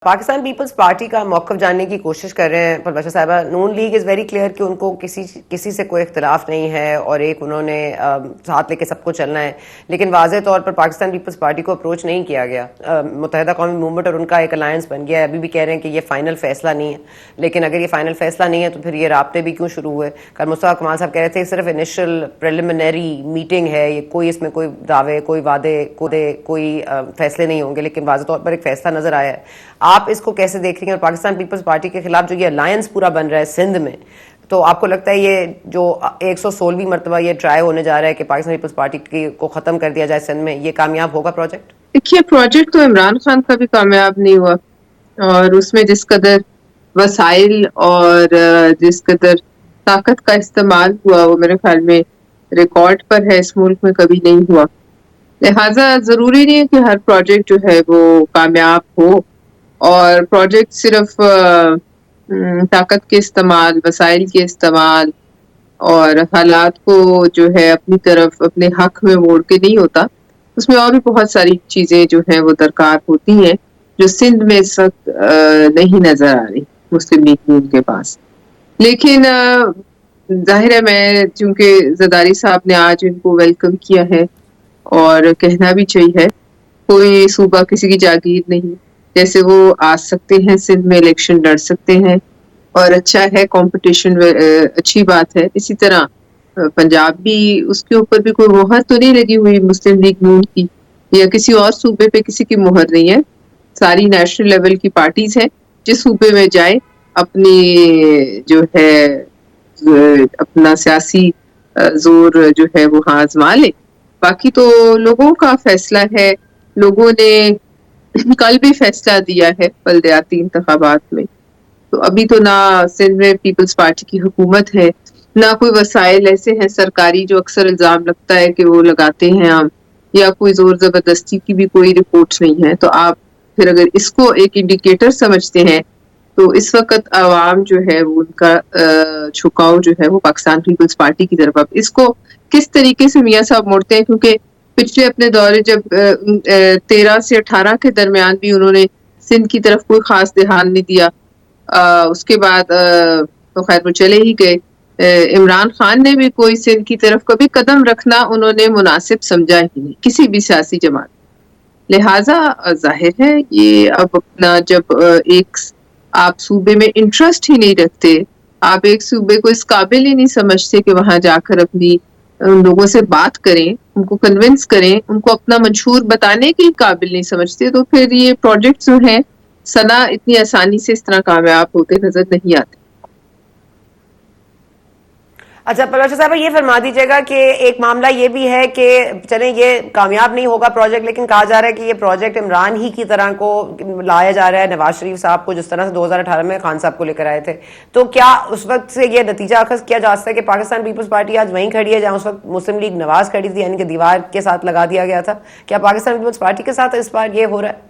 Pakistan Peoples party کا موقف جاننے کی کوشش کر رہے ہیں پربشر صاحبہ. نون لیگ از ویری کلیئر کہ ان کو کسی سے کوئی اختلاف نہیں ہے اور ایک انہوں نے ساتھ لے کے سب کو چلنا ہے, لیکن واضح طور پر پاکستان پیپلز پارٹی کو اپروچ نہیں کیا گیا. متحدہ قومی موومنٹ اور ان کا ایک الائنس بن گیا ہے. ابھی بھی کہہ رہے ہیں کہ یہ فائنل فیصلہ نہیں ہے, لیکن اگر یہ فائنل فیصلہ نہیں ہے تو پھر یہ رابطے بھی کیوں شروع ہوئے؟ کل مصطفیٰ کمال صاحب کہہ رہے تھے صرف انیشل پریلیمنری میٹنگ ہے, یہ کوئی اس میں کوئی دعوے, کوئی وعدے, کوئی فیصلے نہیں ہوں گے, لیکن واضح طور پر ایک فیصلہ نظر آیا ہے. آپ اس کو کیسے دیکھ رہی ہیں؟ اور پاکستان پیپلز پارٹی کے خلاف جو یہ الائنس پورا بن رہا ہے سندھ میں, تو آپ کو لگتا ہے یہ جو 116ویں مرتبہ یہ ٹرائی ہونے جا رہا ہے کہ پاکستان پیپلز پارٹی کو ختم کر دیا جائے سندھ میں, یہ کامیاب ہوگا پروجیکٹ؟ دیکھیے, پروجیکٹ تو عمران خان کا بھی کامیاب نہیں ہوا, اور اس میں جس قدر وسائل اور جس قدر طاقت کا استعمال ہوا وہ میرے خیال میں ریکارڈ پر ہے, اس ملک میں کبھی نہیں ہوا. لہٰذا ضروری نہیں ہے کہ ہر پروجیکٹ جو ہے وہ کامیاب ہو, اور پروجیکٹ صرف طاقت کے استعمال, وسائل کے استعمال اور حالات کو جو ہے اپنی طرف اپنے حق میں موڑ کے نہیں ہوتا. اس میں اور بھی بہت ساری چیزیں جو ہیں وہ درکار ہوتی ہیں جو سندھ میں اس وقت نہیں نظر آ رہی مسلم لیگ نون کے پاس. لیکن ظاہر ہے, میں چونکہ زرداری صاحب نے آج ان کو ویلکم کیا ہے اور کہنا بھی چاہیے, کوئی صوبہ کسی کی جاگیر نہیں, جیسے وہ آ سکتے ہیں سندھ میں الیکشن لڑ سکتے ہیں, اور اچھا ہے کمپٹیشن, اچھی بات ہے. اسی طرح پنجاب بھی, اس کے اوپر بھی کوئی مہر تو نہیں لگی ہوئی مسلم لیگ نون کی, یا کسی اور صوبے پہ کسی کی مہر نہیں ہے. ساری نیشنل لیول کی پارٹیز ہیں, جس صوبے میں جائے اپنی جو ہے اپنا سیاسی زور جو ہے وہ آزما لے. باقی تو لوگوں کا فیصلہ ہے. لوگوں نے کل بھی فیصلہ دیا ہے بلدیاتی انتخابات میں, تو ابھی تو نہ سندھ میں پیپلز پارٹی کی حکومت ہے, نہ کوئی وسائل ایسے ہیں سرکاری جو اکثر الزام لگتا ہے کہ وہ لگاتے ہیں ہم, یا کوئی زور زبردستی کی بھی کوئی رپورٹ نہیں ہے. تو آپ پھر اگر اس کو ایک انڈیکیٹر سمجھتے ہیں تو اس وقت عوام جو ہے وہ ان کا جھکاؤ جو ہے وہ پاکستان پیپلز پارٹی کی طرف. اب اس کو کس طریقے سے میاں صاحب موڑتے ہیں, کیونکہ پچھلے اپنے دورے جب 13 سے 18 کے درمیان بھی انہوں نے سندھ کی طرف کوئی خاص دھیان نہیں دیا. اس کے بعد تو خیر وہ چلے ہی گئے. عمران خان نے بھی کوئی سندھ کی طرف کبھی قدم رکھنا انہوں نے مناسب سمجھا ہی نہیں, کسی بھی سیاسی جماعت. لہٰذا ظاہر ہے یہ اب اپنا جب ایک آپ صوبے میں انٹرسٹ ہی نہیں رکھتے, آپ ایک صوبے کو اس قابل ہی نہیں سمجھتے کہ وہاں جا کر اپنی ان لوگوں سے بات کریں, ان کو کنونس کریں, ان کو اپنا منشور بتانے کے قابل نہیں سمجھتے, تو پھر یہ پروجیکٹ جو ہیں سنا اتنی آسانی سے اس طرح کامیاب ہوتے نظر نہیں آتے. اچھا پربشر صاحبہ, یہ فرما دیجیے گا کہ ایک معاملہ یہ بھی ہے کہ چلیں یہ کامیاب نہیں ہوگا پروجیکٹ, لیکن کہا جا رہا ہے کہ یہ پروجیکٹ عمران ہی کی طرح کو لایا جا رہا ہے, نواز شریف صاحب کو جس طرح سے 2018 میں خان صاحب کو لے کر آئے تھے. تو کیا اس وقت سے یہ نتیجہ اخذ کیا جا سکتا ہے کہ پاکستان پیپلز پارٹی آج وہیں کھڑی ہے جہاں اس وقت مسلم لیگ نواز کھڑی تھی, یعنی کہ دیوار کے ساتھ لگا دیا گیا تھا؟ کیا پاکستان پیپلز پارٹی کے ساتھ اس بار یہ ہو رہا ہے؟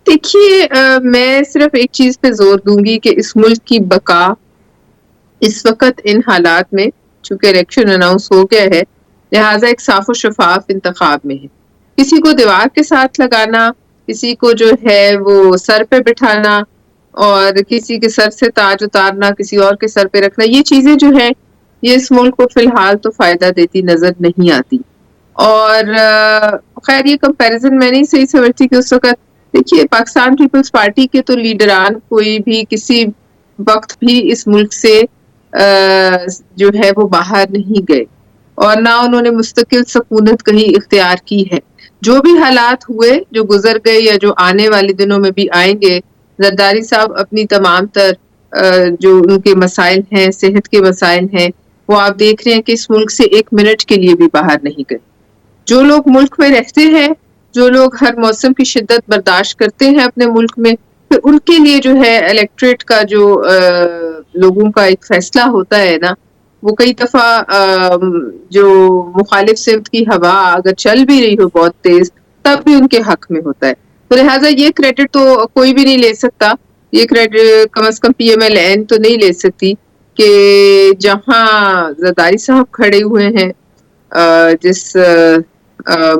دیکھیے, میں صرف ایک چیز پہ زور دوں گی کہ اس ملک کی بقا اس وقت ان حالات میں, چونکہ الیکشن اناؤنس ہو گیا ہے, لہٰذا ایک صاف و شفاف انتخاب میں ہے. کسی کو دیوار کے ساتھ لگانا, کسی کو جو ہے وہ سر پہ بٹھانا, اور کسی کے سر سے تاج اتارنا کسی اور کے سر پہ رکھنا, یہ چیزیں جو ہیں یہ اس ملک کو فی الحال تو فائدہ دیتی نظر نہیں آتی. اور خیر یہ کمپیریزن میں نہیں صحیح سمجھتی کہ اس وقت دیکھیے پاکستان پیپلز پارٹی کے تو لیڈران کوئی بھی کسی وقت بھی اس ملک سے جو ہے وہ باہر نہیں گئے, اور نہ انہوں نے مستقل سکونت کہیں اختیار کی ہے. جو بھی حالات ہوئے, جو گزر گئے یا جو آنے والے دنوں میں بھی آئیں گے, زرداری صاحب اپنی تمام تر جو ان کے مسائل ہیں, صحت کے مسائل ہیں, وہ آپ دیکھ رہے ہیں کہ اس ملک سے ایک منٹ کے لیے بھی باہر نہیں گئے. جو لوگ ملک میں رہتے ہیں, جو لوگ ہر موسم کی شدت برداشت کرتے ہیں اپنے ملک میں, پھر ان کے لیے جو ہے الیکٹریٹ کا جو لوگوں کا ایک فیصلہ ہوتا ہے نا, وہ کئی دفعہ جو مخالف سمت کی ہوا اگر چل بھی رہی ہو بہت تیز تب بھی ان کے حق میں ہوتا ہے. تو لہٰذا یہ کریڈٹ تو کوئی بھی نہیں لے سکتا, یہ کریڈٹ کم از کم پی ایم ایل این تو نہیں لے سکتی کہ جہاں زرداری صاحب کھڑے ہوئے ہیں جس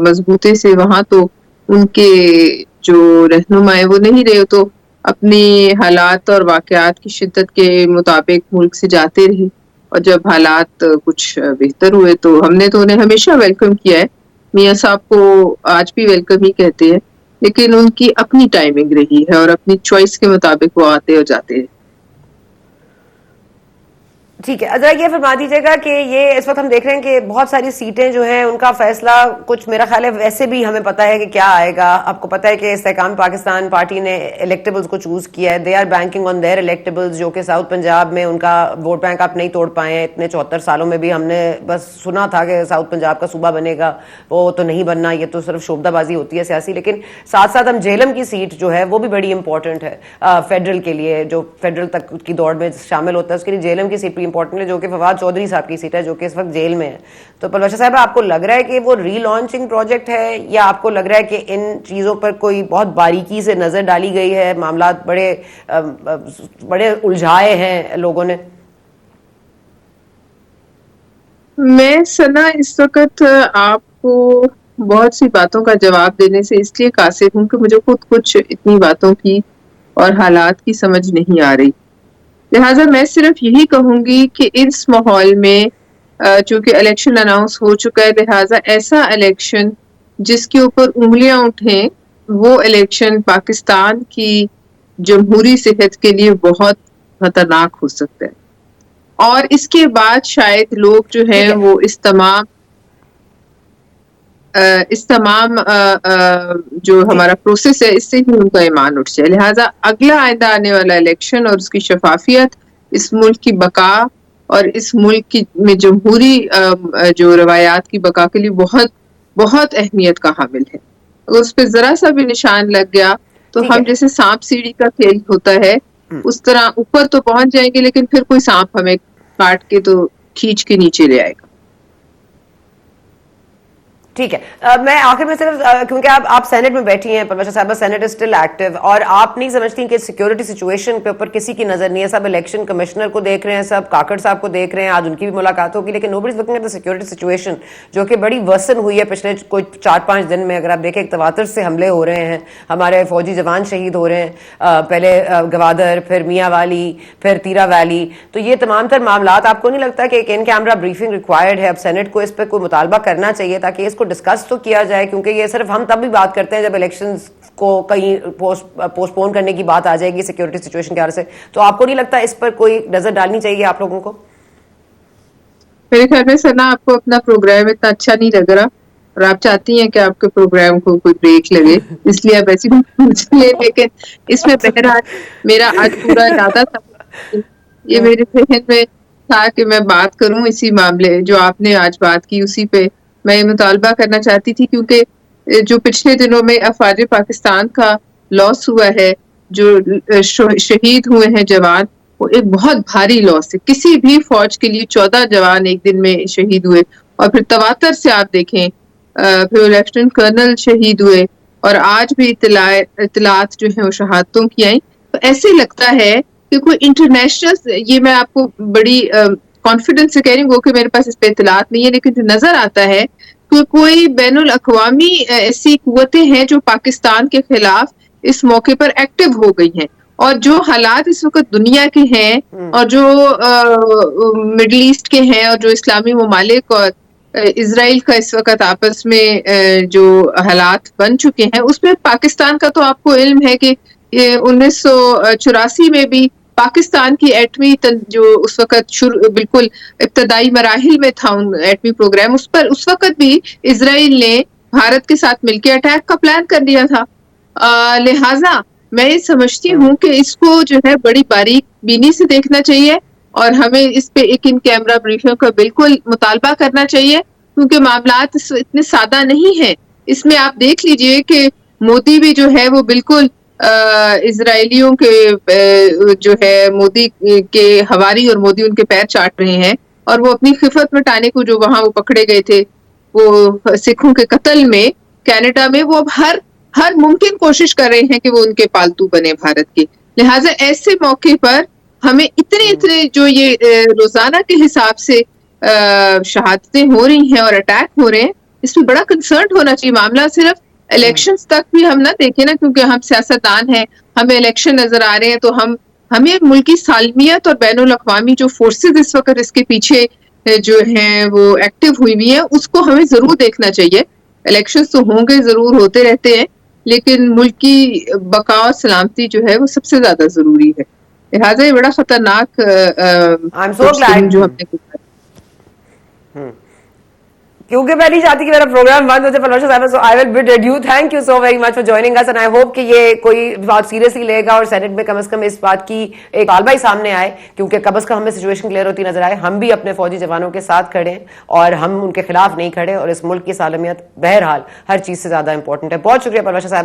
مضبوطی سے, وہاں تو ان کے جو رہنما ہے وہ نہیں رہے تو اپنی حالات اور واقعات کی شدت کے مطابق ملک سے جاتے رہے, اور جب حالات کچھ بہتر ہوئے تو ہم نے تو انہیں ہمیشہ ویلکم کیا ہے. میاں صاحب کو آج بھی ویلکم ہی کہتے ہیں, لیکن ان کی اپنی ٹائمنگ رہی ہے اور اپنی چوائس کے مطابق وہ آتے اور جاتے ہیں. ٹھیک ہے, ذرا یہ فرما دیجیے گا کہ یہ اس وقت ہم دیکھ رہے ہیں کہ بہت ساری سیٹیں جو ہیں ان کا فیصلہ کچھ میرا خیال ہے ویسے بھی ہمیں پتا ہے کہ کیا آئے گا. آپ کو پتا ہے کہ استحکام پاکستان پارٹی نے الیکٹیبلز کو چوز کیا ہے. They are banking on their electables, جو کہ ساؤتھ پنجاب میں ان کا ووٹ بینک آپ نہیں توڑ پائے ہیں. اتنے 74 سالوں میں بھی ہم نے بس سنا تھا کہ ساؤتھ پنجاب کا صوبہ بنے گا, وہ تو نہیں بننا, یہ تو صرف شوبدہ بازی ہوتی ہے سیاسی. لیکن ساتھ ساتھ ہم جہلم کی سیٹ جو ہے وہ بھی بڑی امپورٹنٹ ہے فیڈرل کے لیے, جو فیڈرل تک کی دوڑ میں شامل ہوتا ہے اس کے لیے جہلم کی سیٹ بھی امپورٹنٹ ہے, جو کہ فواد چودھری صاحب کی سیٹ ہے جو کہ اس وقت جیل میں ہے. تو پروفیسر صاحب آپ کو لگ رہا ہے کہ وہ ری لانچنگ پروجیکٹ ہے, یا آپ کو لگ رہا ہے کہ ان چیزوں پر کوئی بہت باریکی سے نظر ڈالی گئی ہے, معاملات بڑے الجھائے ہیں لوگوں نے؟ میں سنا اس وقت آپ کو بہت سی باتوں کا جواب دینے سے اس لیے قاصر ہوں کہ مجھے خود کچھ اتنی باتوں کی اور حالات کی سمجھ نہیں آ رہی. لہٰذا میں صرف یہی کہوں گی کہ اس ماحول میں چونکہ الیکشن اناؤنس ہو چکا ہے, لہٰذا ایسا الیکشن جس کے اوپر انگلیاں اٹھیں وہ الیکشن پاکستان کی جمہوری صحت کے لیے بہت خطرناک ہو سکتا ہے. اور اس کے بعد شاید لوگ جو ہیں ٹھیک ہے, وہ اس تمام جو ہمارا پروسیس ہے اس سے ہی ان کا ایمان اٹھ جائے. لہٰذا اگلا آئندہ آنے والا الیکشن اور اس کی شفافیت اس ملک کی بقا اور اس ملک کی میں جمہوری جو روایات کی بقا کے لیے بہت بہت اہمیت کا حامل ہے. اگر اس پہ ذرا سا بھی نشان لگ گیا تو ٹھیک ہم ہے, جیسے سانپ سیڑھی کا کھیل ہوتا ہے اس طرح اوپر تو پہنچ جائیں گے, لیکن پھر کوئی سانپ ہمیں کاٹ کے تو کھینچ کے نیچے لے آئے گا. ٹھیک ہے. میں آخر میں صرف کیونکہ آپ سینٹ میں بیٹھی ہیں پروفیسر صاحبہ, سینٹ از اسٹل ایکٹیو, اور آپ نہیں سمجھتی کہ سیکورٹی سچویشن کے اوپر کسی کی نظر نہیں ہے. سب الیکشن کمشنر کو دیکھ رہے ہیں, سب کاکڑ صاحب کو دیکھ رہے ہیں, آج ان کی بھی ملاقات ہوگی, لیکن nobody is looking at the security situation جو کہ بڑی ورسن ہوئی ہے پچھلے کوئی 4-5 دن میں. اگر آپ دیکھیں تواتر سے حملے ہو رہے ہیں, ہمارے فوجی جوان شہید ہو رہے ہیں, پہلے گوادر, پھر میاں والی, پھر تیرا ویلی. تو یہ تمام تر معاملات آپ کو نہیں لگتا کہ ایک ان کیمرہ بریفنگ ریکوائرڈ ہے؟ اب سینٹ کو اس پہ کوئی مطالبہ کرنا چاہیے تاکہ اس کو ڈسکس تو کیا جائے, کیونکہ یہ صرف ہم تب بھی بات کرتے ہیں جب الیکشنز کو کہیں پوسٹ پون کرنے کی بات آ جائے گی سیکورٹی سچویشن کے حوالے سے. تو آپ کو نہیں لگتا اس پر کوئی نظر ڈالنی چاہیے آپ لوگوں کو؟ میرے خیال میں سنا آپ کو اپنا پروگرام اتنا اچھا نہیں لگ رہا اور آپ چاہتی ہیں کہ آپ کے پروگرام کو کوئی بریک لگے, اس لیے آپ ایسی پوچھ لیں. لیکن اس میں بہرحال میرا آج پورا ارادہ تھا, یہ میرے ذہن میں تھا کہ میں بات کروں اسی معاملے جو آپ نے آج بات کی اسی پہ میں یہ مطالبہ کرنا چاہتی تھی, کیونکہ جو پچھلے دنوں میں افواج پاکستان کا لاس ہوا ہے, جو شہید ہوئے ہیں جوان, وہ ایک بہت بھاری لاس ہے. کسی بھی فوج کے لیے 14 جوان ایک دن میں شہید ہوئے, اور پھر تواتر سے آپ دیکھیں پھر لیفٹیننٹ کرنل شہید ہوئے, اور آج بھی اطلاعات جو ہیں وہ شہادتوں کی آئیں. تو ایسے لگتا ہے کہ کوئی انٹرنیشنل, یہ میں آپ کو بڑی کانفیڈنس سے کہہ رہی ہوں کہ میرے پاس اس پہ اطلاعات نہیں ہے, لیکن جو نظر آتا ہے کہ کوئی بین الاقوامی ایسی قوتیں ہیں جو پاکستان کے خلاف اس موقع پر ایکٹیو ہو گئی ہیں. اور جو حالات اس وقت دنیا کے ہیں اور جو مڈل ایسٹ کے ہیں اور جو اسلامی ممالک اور اسرائیل کا اس وقت آپس میں جو حالات بن چکے ہیں, اس میں پاکستان کا تو آپ کو علم ہے کہ 1984 میں بھی پاکستان کی ایٹمی جو اس وقت بالکل ابتدائی مراحل میں تھا ایٹمی پروگرام, اس پر اس وقت بھی اسرائیل نے بھارت کے ساتھ مل کے اٹیک کا پلان کر دیا تھا. لہٰذا میں یہ سمجھتی ہوں کہ اس کو جو ہے بڑی باریک بینی سے دیکھنا چاہیے, اور ہمیں اس پہ ایک ان کیمرہ بریفنگ کا بالکل مطالبہ کرنا چاہیے, کیونکہ معاملات اتنے سادہ نہیں ہیں. اس میں آپ دیکھ لیجئے کہ مودی بھی جو ہے وہ بالکل اسرائیلیوں کے جو ہے مودی کے ہواری اور مودی ان کے پیر چاٹ رہے ہیں, اور وہ اپنی خفت مٹانے کو جو وہاں وہ پکڑے گئے تھے وہ سکھوں کے قتل میں کینیڈا میں, وہ اب ہر ممکن کوشش کر رہے ہیں کہ وہ ان کے پالتو بنے بھارت کے. لہٰذا ایسے موقع پر ہمیں اتنے جو یہ روزانہ کے حساب سے شہادتیں ہو رہی ہیں اور اٹیک ہو رہے ہیں, اس میں بڑا کنسرن ہونا چاہیے. معاملہ صرف الیکشنز تک بھی ہم نہ دیکھیں نا، کیونکہ ہم سیاستدان ہیں، ہمیں الیکشن نظر آ رہے ہیں، تو ہمیں ملکی سالمیت اور بین الاقوامی جو فورسز اس وقت اس کے پیچھے جو ہیں وہ ایکٹیو ہوئی ہوئی ہیں، اس کو ہمیں ضرور دیکھنا چاہیے. الیکشنز تو ہوں گے، ضرور ہوتے رہتے ہیں، لیکن ملک کی بقا اور سلامتی جو ہے وہ سب سے زیادہ ضروری ہے. لہٰذا یہ بڑا خطرناک آئی ایم سو کچھ دن جو ہم گلیڈ، نے گزارے. کیونکہ میں نہیں چاہتی کہ میرا پروگرام بند ہو جائے پرماشا صاحبہ. سو آئی ول بid you thank you so very much for joining us and I hope کہ یہ کوئی بات سیریسلی لے گا اور سینٹ میں کم از کم اس بات کی ایک غالبہ ہی سامنے آئے، کیونکہ کم از کم ہمیں سچویشن کلیئر ہوتی نظر آئے. ہم بھی اپنے فوجی جوانوں کے ساتھ کھڑے ہیں اور ہم ان کے خلاف نہیں کھڑے، اور اس ملک کی سالمیت بہرحال ہر چیز سے زیادہ امپورٹنٹ ہے. بہت شکریہ پرماشا صاحبہ.